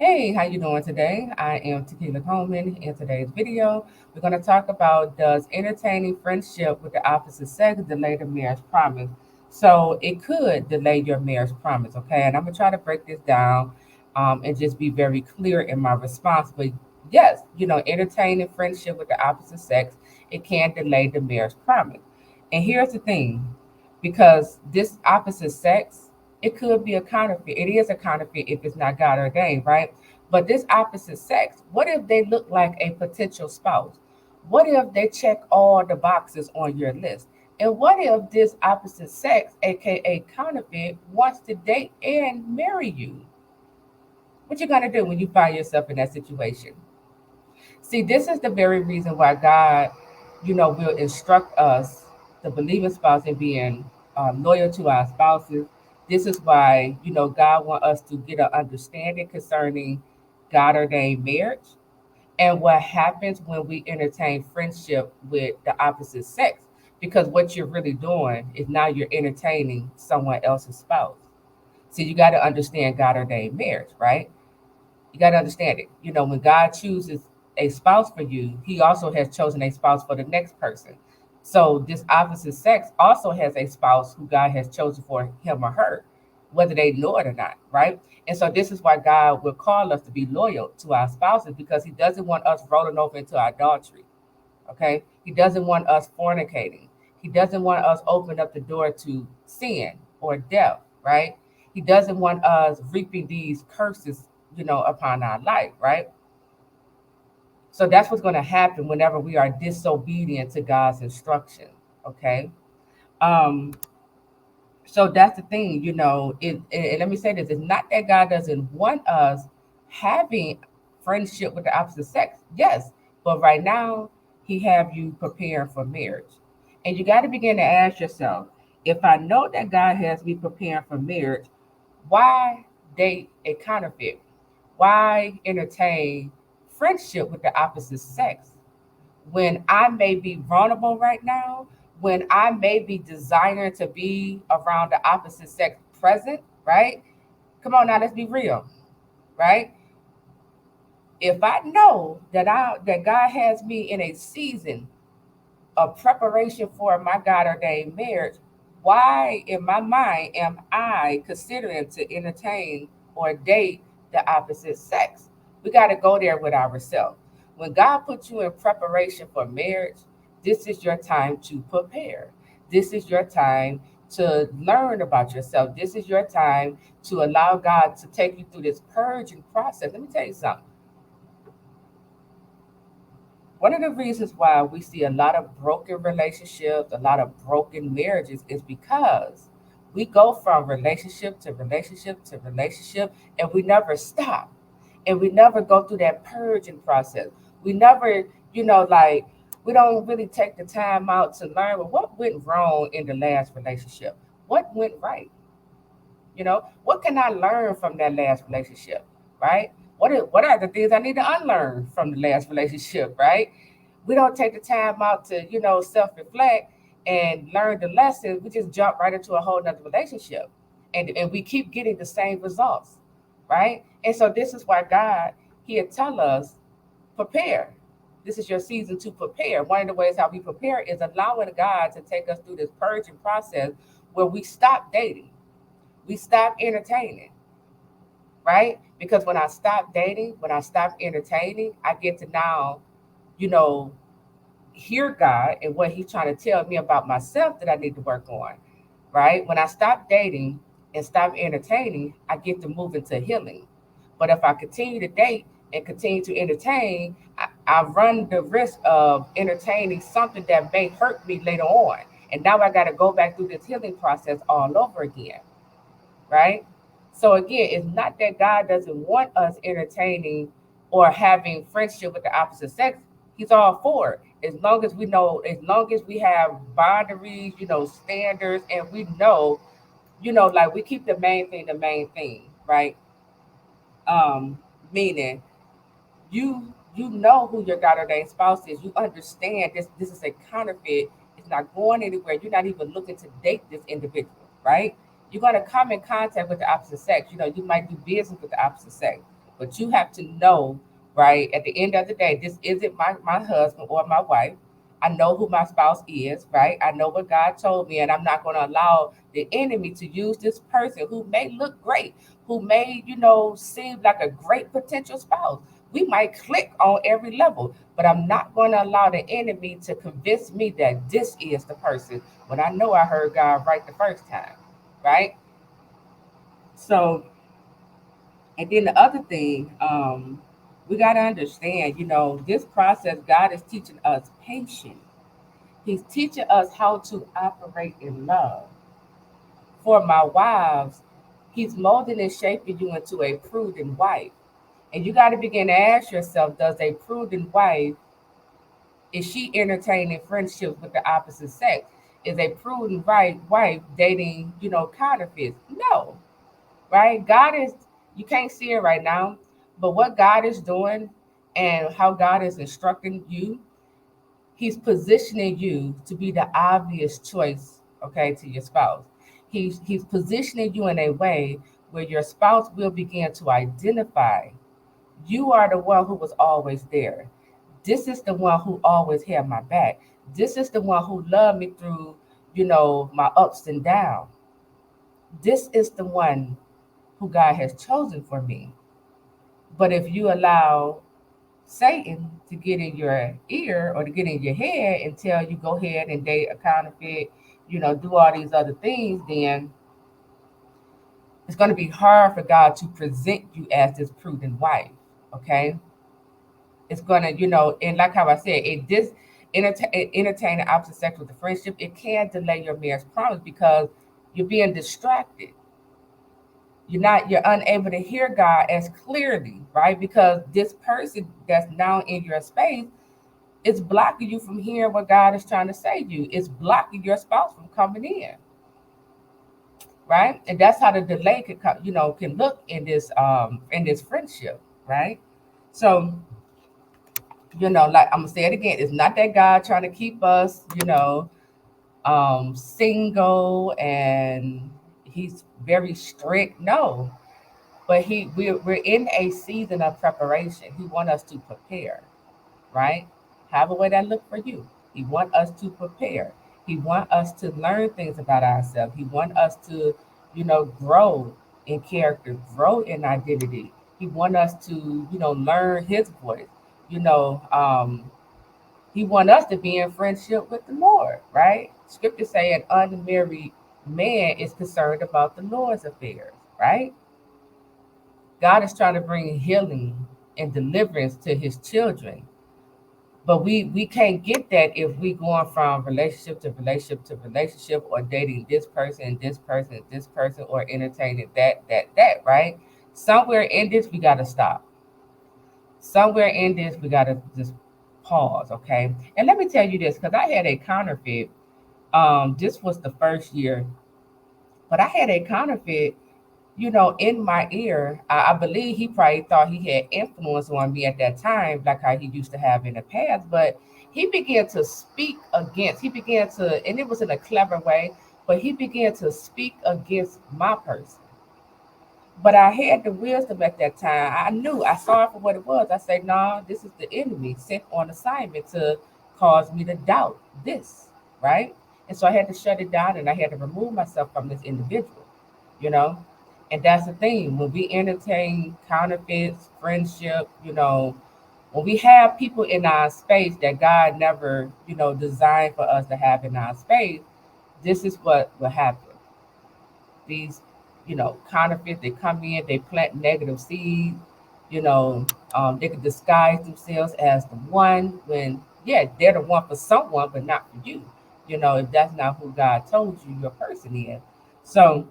Hey, how you doing today? I am Taquila Coleman. In today's video, we're going to talk about does entertaining friendship with the opposite sex delay the marriage promise? So it could delay your marriage promise, okay? And I'm going to try to break this down and just be very clear in my response. But yes, entertaining friendship with the opposite sex, it can delay the marriage promise. And here's the thing, because this opposite sex, it could be a counterfeit. It is a counterfeit if it's not God ordained, right? But this opposite sex, what if they look like a potential spouse? What if they check all the boxes on your list? And what if this opposite sex, aka counterfeit, wants to date and marry you? What you gonna do when you find yourself in that situation? See, this is the very reason why God, will instruct us to believe in spouse and being loyal to our spouses. This is why, God want us to get an understanding concerning God ordained marriage and what happens when we entertain friendship with the opposite sex. Because what you're really doing is now you're entertaining someone else's spouse. So you got to understand God ordained marriage, right? You got to understand it. When God chooses a spouse for you, he also has chosen a spouse for the next person. So this opposite sex also has a spouse who God has chosen for him or her, whether they know it or not, right? And so this is why God will call us to be loyal to our spouses because he doesn't want us rolling over into idolatry, okay? He doesn't want us fornicating. He doesn't want us opening up the door to sin or death, right? He doesn't want us reaping these curses, upon our life, right? So that's what's going to happen whenever we are disobedient to God's instruction, okay? Um, so that's the thing, and let me say this: it's not that God doesn't want us having friendship with the opposite sex, yes, but right now He have you preparing for marriage, and you got to begin to ask yourself: if I know that God has me preparing for marriage, why date a counterfeit? Why entertain friendship with the opposite sex when I may be vulnerable right now, when I may be desiring to be around the opposite sex present, right? Come on now, let's be real, right? If I know that God has me in a season of preparation for my God ordained marriage, why in my mind am I considering to entertain or date the opposite sex? We got to go there with ourselves. When God puts you in preparation for marriage, this is your time to prepare. This is your time to learn about yourself. This is your time to allow God to take you through this purging process. Let me tell you something. One of the reasons why we see a lot of broken relationships, a lot of broken marriages, is because we go from relationship to relationship to relationship and we never stop. And we never go through that purging process. We never, like, we don't really take the time out to learn, well, what went wrong in the last relationship? What went right? What can I learn from that last relationship, right? What are the things I need to unlearn from the last relationship, right? We don't take the time out to, self reflect and learn the lessons. We just jump right into a whole nother relationship. And we keep getting the same results, right? And so this is why God, He'll tell us, prepare. This is your season to prepare. One of the ways how we prepare is allowing God to take us through this purging process where we stop dating, we stop entertaining, right? Because when I stop dating, when I stop entertaining, I get to now, you know, hear God and what He's trying to tell me about myself that I need to work on, right? When I stop dating and stop entertaining, I get to move into healing. But if I continue to date and continue to entertain, I run the risk of entertaining something that may hurt me later on. And now I got to go back through this healing process all over again, right? So again, it's not that God doesn't want us entertaining or having friendship with the opposite sex. He's all for it. As long as we know, as long as we have boundaries, standards, and we know, like we keep the main thing, right? Um, Meaning you know who your God ordained spouse is. You understand this is a counterfeit. It's not going anywhere. You're not even looking to date this individual, right? You're gonna come in contact with the opposite sex. You might do business with the opposite sex. But you have to know, right, at the end of the day, this isn't my husband or my wife. I know who my spouse is, right? I know what God told me, and I'm not going to allow the enemy to use this person who may look great, who may, seem like a great potential spouse. We might click on every level, but I'm not going to allow the enemy to convince me that this is the person when I know I heard God right the first time, right? So, and then the other thing, we got to understand, this process, God is teaching us patience. He's teaching us how to operate in love. For my wives, He's molding and shaping you into a prudent wife. And you got to begin to ask yourself, does a prudent wife, is she entertaining friendships with the opposite sex? Is a prudent wife dating, counterfeits? No, right? God is, you can't see it right now, but what God is doing and how God is instructing you, He's positioning you to be the obvious choice, okay, to your spouse. He's positioning you in a way where your spouse will begin to identify you are the one who was always there. This is the one who always had my back. This is the one who loved me through, my ups and downs. This is the one who God has chosen for me. But if you allow Satan to get in your ear or to get in your head and tell you go ahead and date a counterfeit, do all these other things, then it's going to be hard for God to present you as this prudent wife. Okay, it's gonna, and like how I said, entertain the opposite sex with the friendship. It can delay your marriage promise because you're being distracted. You're unable to hear God as clearly, right? Because this person that's now in your space is blocking you from hearing what God is trying to say to you. It's blocking your spouse from coming in, right? And that's how the delay can come, can look in this friendship, right? So, like I'm gonna say it again, it's not that God trying to keep us, single and He's very strict. No, but we're in a season of preparation. He want us to prepare, right? However way that look for you. He want us to prepare. He want us to learn things about ourselves. He want us to, grow in character, grow in identity. He want us to, learn His voice. You know, um, he want us to be in friendship with the Lord, right? Scripture say an unmarried man is concerned about the Lord's affairs, right? God is trying to bring healing and deliverance to His children. But we can't get that if we going from relationship to relationship to relationship or dating this person, this person, this person, or entertaining that, right? Somewhere in this we gotta stop. Somewhere in this we gotta just pause, okay? And let me tell you this, because I had a counterfeit. This was the first year, but I had a counterfeit, in my ear. I believe he probably thought he had influence on me at that time, like how he used to have in the past. But he began to speak against, he began to, and it was in a clever way, but he began to speak against my person. But I had the wisdom at that time. I knew, I saw it for what it was. I said, no, this is the enemy sent on assignment to cause me to doubt this, right? And so I had to shut it down and I had to remove myself from this individual, you know? And that's the thing. When we entertain counterfeits, friendship, when we have people in our space that God never, designed for us to have in our space, this is what will happen. These, counterfeits, they come in, they plant negative seeds, you know, they can disguise themselves as the one when, yeah, they're the one for someone, but not for you. If that's not who God told you your person is. So,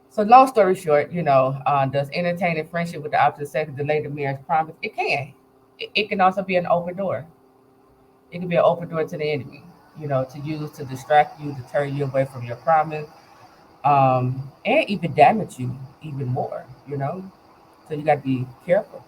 so long story short, does entertaining friendship with the opposite sex delay the marriage promise? It can. It can also be an open door. It can be an open door to the enemy, to use to distract you, to turn you away from your promise, and even damage you even more, So you got to be careful,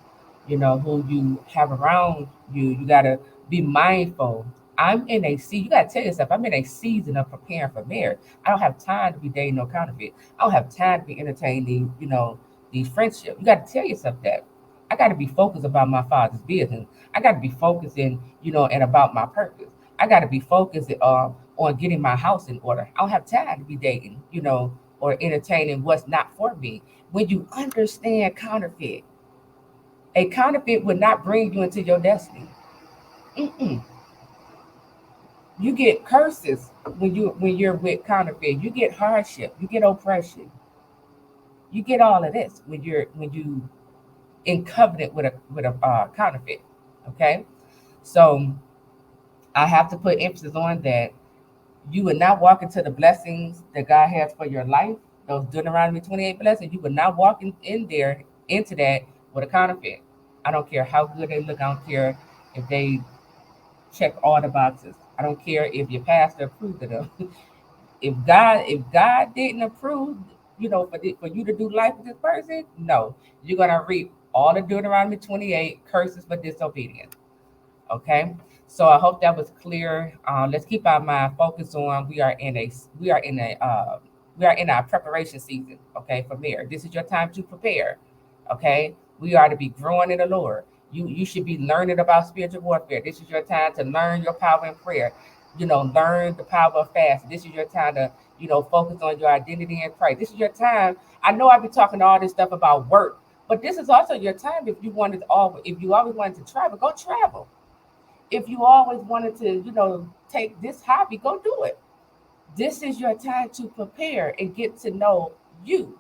who you have around you. You got to be mindful. You got to tell yourself, I'm in a season of preparing for marriage. I don't have time to be dating no counterfeit. I don't have time to be entertaining, these friendships. You got to tell yourself that. I got to be focused about my Father's business. I got to be focusing, and about my purpose. I got to be focused on getting my house in order. I don't have time to be dating, or entertaining what's not for me. When you understand counterfeit, a counterfeit would not bring you into your destiny. Mm-mm. You get curses when you're with counterfeit. You get hardship. You get oppression. You get all of this when you in covenant with a counterfeit. Okay, so I have to put emphasis on that. You would not walk into the blessings that God has for your life. Those Deuteronomy 28 blessings. You would not walk in there into that with a counterfeit. I don't care how good they look. I don't care if they check all the boxes. I don't care if your pastor approved of them. If God didn't approve, for you to do life with this person, no, you're gonna reap all the Deuteronomy 28 curses for disobedience. Okay, so I hope that was clear. Let's keep our mind focused on we are in a we are in our preparation season. Okay, for marriage. This is your time to prepare. Okay, we are to be growing in the Lord. You should be learning about spiritual warfare. This is your time to learn your power in prayer. Learn the power of fast. This is your time to focus on your identity in Christ. This is your time. I know I've been talking all this stuff about work, but this is also your time. If you always wanted to travel, go travel. If you always wanted to, take this hobby, go do it. This is your time to prepare and get to know you.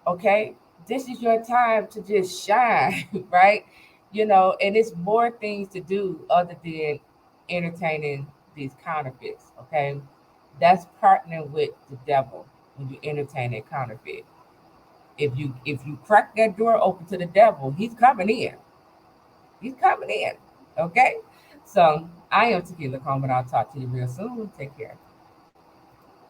Okay. This is your time to just shine, right? And it's more things to do other than entertaining these counterfeits. Okay. That's partnering with the devil when you entertain a counterfeit. If you crack that door open to the devil, he's coming in. He's coming in. Okay. So I am Taquila Coleman. I'll talk to you real soon. Take care.